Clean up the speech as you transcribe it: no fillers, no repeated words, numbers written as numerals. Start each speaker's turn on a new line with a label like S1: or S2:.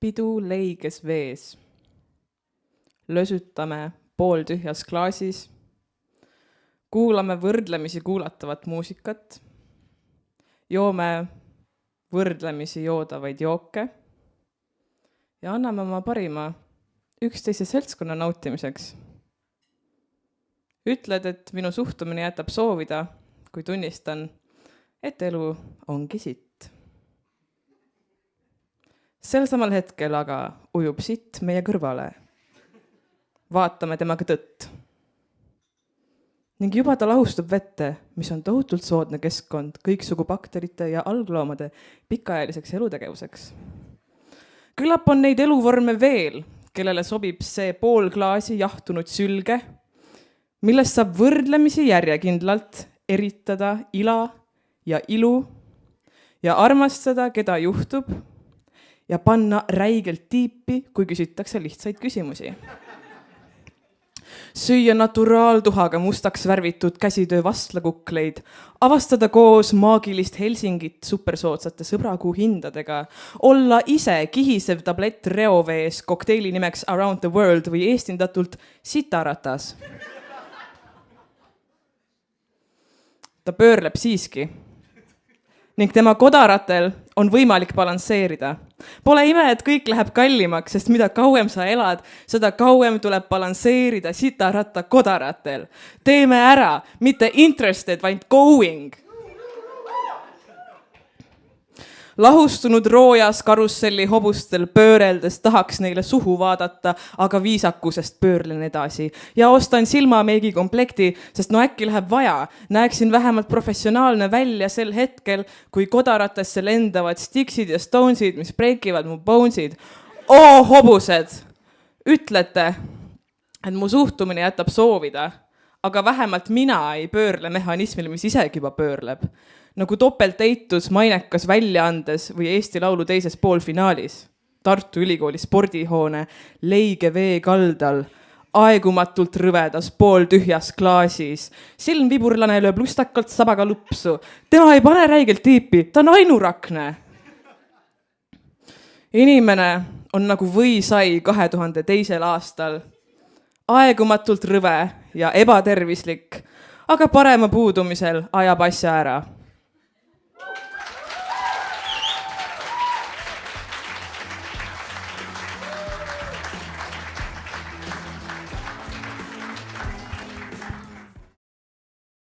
S1: pidu leiges vees. Lösütame pooltühjas klaasis. Kuulame võrdlemisi kuulatavat muusikat. Joome võrdlemisi joodavaid jooke. Ja anname oma parima üksteise seltskonna nautimiseks. Ütled, et minu suhtumine jätab soovida, kui tunnistan, et elu ongi sitt. Sel samal hetkel aga ujub sitt meie kõrvale. Vaatame temaga tõtt. Ning juba ta lahustub vette, mis on tohutult soodne keskkond kõiksugu bakterite ja algloomade pikaajaliseks elutegevuseks. Küllap on neid eluvorme veel, kellele sobib see pool klaasi jahtunud sülge, millest saab võrdlemisi järjekindlalt eritada ila ja ilu ja armastada, keda juhtub ja panna räigelt tiipi, kui küsitakse lihtsaid küsimusi. Süüa naturaaltuhaga mustaks värvitud käsitöö vastlakukleid, avastada koos maagilist Helsingit supersoodsate sõbrakuu hindadega, olla ise kihisev tablett reovees kokteili nimeks Around the World või eestindatult Sitaratas. Ta pöörleb siiski ning tema kodaratel on võimalik balansseerida. Pole ime, et kõik läheb kallimaks, sest mida kauem sa elad, seda kauem tuleb balansseerida sitaratta kodaratel. Teeme ära, mitte interested, vaid going. Lahustunud roojas karusselli hobustel pööreldes tahaks neile suhu vaadata, aga viisakusest pöörlen edasi. Ja ostan silmameegi komplekti, sest no äkki läheb vaja. Näeksin vähemalt professionaalne välja sel hetkel, kui kodaratesse lendavad Stixid ja Stonesid, mis breikivad mu bonesid. Oo, hobused! Ütlete, et mu suhtumine jätab soovida, aga vähemalt mina ei pöörle mehhanismile, mis isegi juba pöörleb. Nagu topelteitus mainekas väljaandes või Eesti Laulu teises poolfinaalis. Tartu Ülikooli spordihoone leige vee kaldal, aegumatult rõvedas pooltühjas klaasis. Silmviburlane lööb lustakalt sabaga lupsu. Tema ei pane räigelt tiipi, ta on ainurakne. Inimene on nagu võisai 2002. aastal. Aegumatult rõve ja ebatervislik, aga parema puudumisel ajab asja ära.